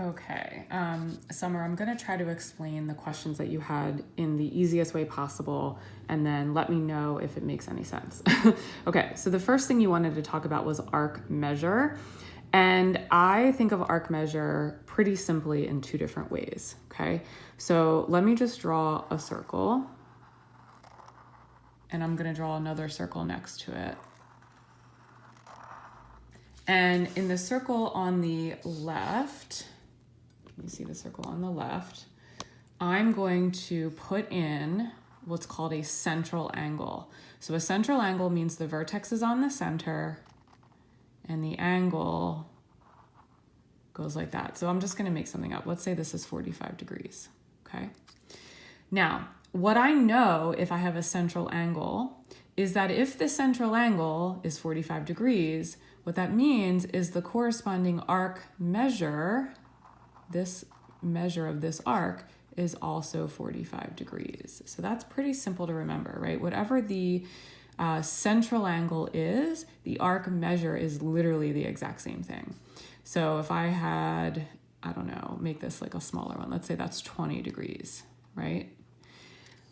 Okay, Summer, I'm going to try to explain the questions that you had in the easiest way possible, and then let me know if it makes any sense. Okay, so the first thing you wanted to talk about was arc measure. And I think of arc measure pretty simply in two different ways, okay? So let me just draw a circle, and I'm going to draw another circle next to it. And in the circle on the left, you see the circle on the left, I'm going to put in what's called a central angle. So a central angle means the vertex is on the center and the angle goes like that. So I'm just going to make something up. Let's say this is 45 degrees, okay? Now, what I know if I have a central angle is that if the central angle is 45 degrees, what that means is the corresponding arc measure, this measure of this arc, is also 45 degrees. So that's pretty simple to remember, right? Whatever the central angle is, the arc measure is literally the exact same thing. So if I had, I don't know, make this like a smaller one, let's say that's 20 degrees, right?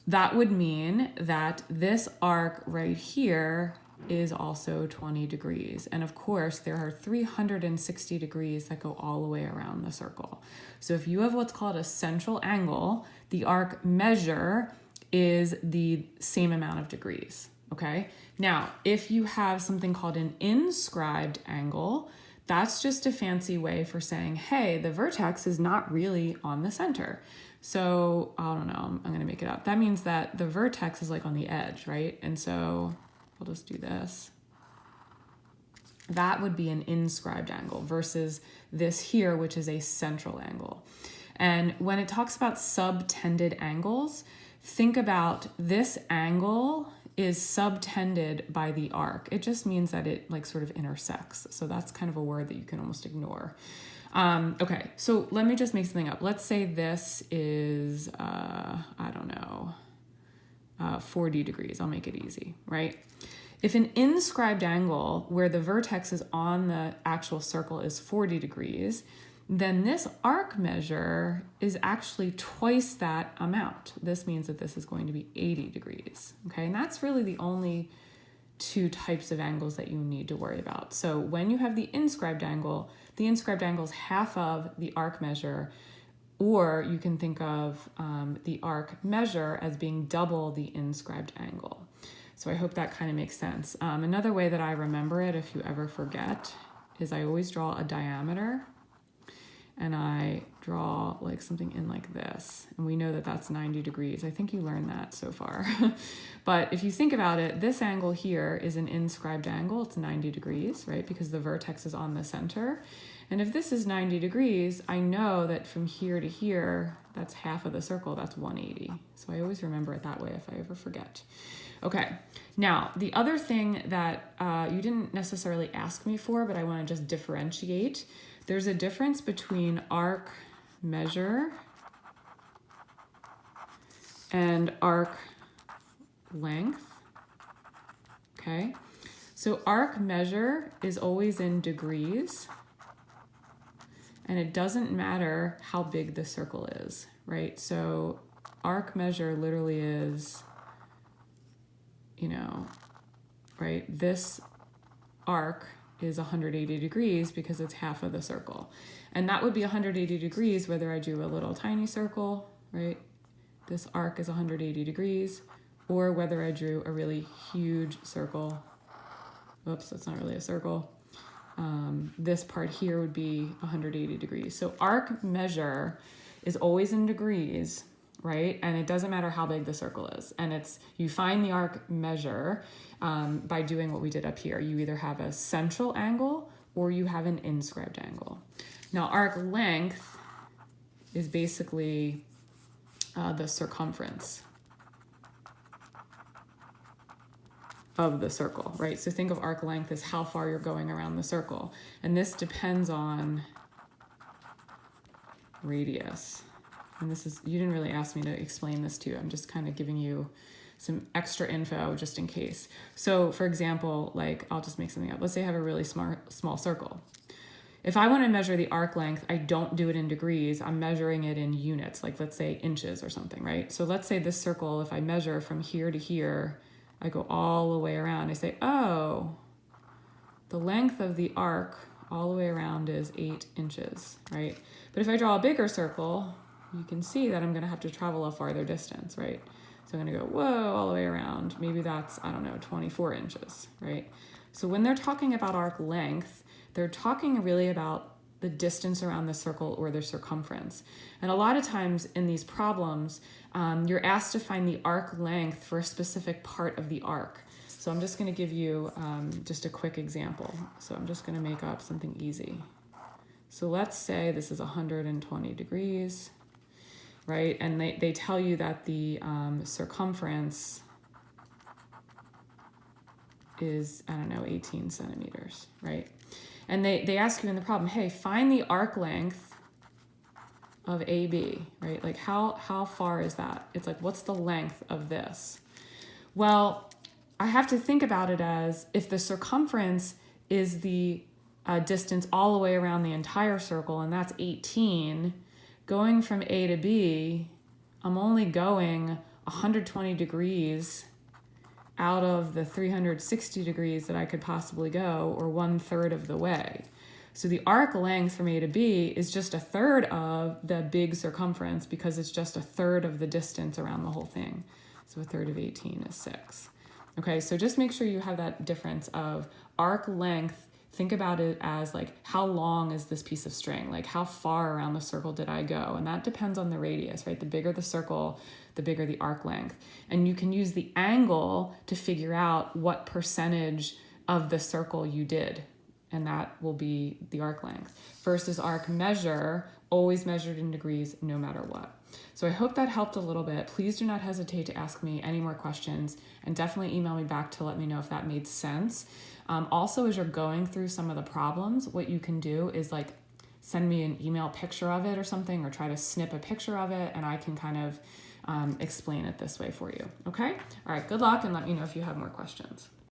That would mean that this arc right here is also 20 degrees. And of course, there are 360 degrees that go all the way around the circle. So if you have what's called a central angle, the arc measure is the same amount of degrees, okay? Now, if you have something called an inscribed angle, that's just a fancy way for saying, hey, the vertex is not really on the center. So, I don't know, I'm gonna make it up. That means that the vertex is like on the edge, right? And so I'll just do this. That would be an inscribed angle versus this here, which is a central angle. And when it talks about subtended angles, think about this angle is subtended by the arc. It just means that it like sort of intersects. So that's kind of a word that you can almost ignore. Okay, so let me just make something up. Let's say this is, I don't know, 40 degrees. I'll make it easy, right? If an inscribed angle where the vertex is on the actual circle is 40 degrees, then this arc measure is actually twice that amount. This means that this is going to be 80 degrees, okay? And that's really the only two types of angles that you need to worry about. So when you have the inscribed angle is half of the arc measure, or you can think of the arc measure as being double the inscribed angle. So I hope that kind of makes sense. Another way that I remember it, if you ever forget, is I always draw a diameter and I draw like something in like this. And we know that that's 90 degrees. I think you learned that so far. But if you think about it, this angle here is an inscribed angle. It's 90 degrees, right? Because the vertex is on the center. And if this is 90 degrees, I know that from here to here, that's half of the circle, that's 180. So I always remember it that way if I ever forget. Okay, now the other thing that you didn't necessarily ask me for, but I want to just differentiate. There's a difference between arc measure and arc length, okay? So arc measure is always in degrees, and it doesn't matter how big the circle is, right? So arc measure literally is, you know, right? This arc is 180 degrees because it's half of the circle. And that would be 180 degrees whether I drew a little tiny circle, right? This arc is 180 degrees, or whether I drew a really huge circle. Oops, that's not really a circle. This part here would be 180 degrees. So arc measure is always in degrees, right? And it doesn't matter how big the circle is. And it's, you find the arc measure by doing what we did up here. You either have a central angle or you have an inscribed angle. Now arc length is basically the circumference of the circle, right? So think of arc length as how far you're going around the circle. And this depends on radius. And this is, you didn't really ask me to explain this to you. I'm just kind of giving you some extra info just in case. So for example, like I'll just make something up. Let's say I have a really small circle. if I want to measure the arc length, I don't do it in degrees. I'm measuring it in units, like let's say inches or something, right? So let's say this circle, if I measure from here to here, I go all the way around. I say, oh, the length of the arc all the way around is 8 inches, right? But if I draw a bigger circle, you can see that I'm going to have to travel a farther distance, right? So I'm going to go, whoa, all the way around. Maybe that's, I don't know, 24 inches, right? So when they're talking about arc length, they're talking really about the distance around the circle or the circumference. And a lot of times in these problems, you're asked to find the arc length for a specific part of the arc. So I'm just going to give you just a quick example. So I'm just going to make up something easy. So let's say this is 120 degrees, right? And they tell you that the circumference is, I don't know, 18 centimeters, right? And they ask you in the problem, hey, find the arc length of AB, right? Like how far is that? It's like, what's the length of this? Well, I have to think about it as if the circumference is the distance all the way around the entire circle, and that's 18, going from A to B, I'm only going 120 degrees out of the 360 degrees that I could possibly go, or 1/3 of the way. So the arc length from A to B is just 1/3 of the big circumference because it's just 1/3 of the distance around the whole thing. So 1/3 of 18 is 6. Okay, so just make sure you have that difference of arc length. Think about it as like, how long is this piece of string? Like, how far around the circle did I go? And that depends on the radius, right? The bigger the circle, the bigger the arc length. And you can use the angle to figure out what percentage of the circle you did. And that will be the arc length. Versus arc measure, always measured in degrees no matter what. So I hope that helped a little bit. Please do not hesitate to ask me any more questions, and definitely email me back to let me know if that made sense. Also, as you're going through some of the problems, what you can do is like send me an email picture of it or something, or try to snip a picture of it, and I can kind of explain it this way for you. Okay? All right, good luck, and let me know if you have more questions.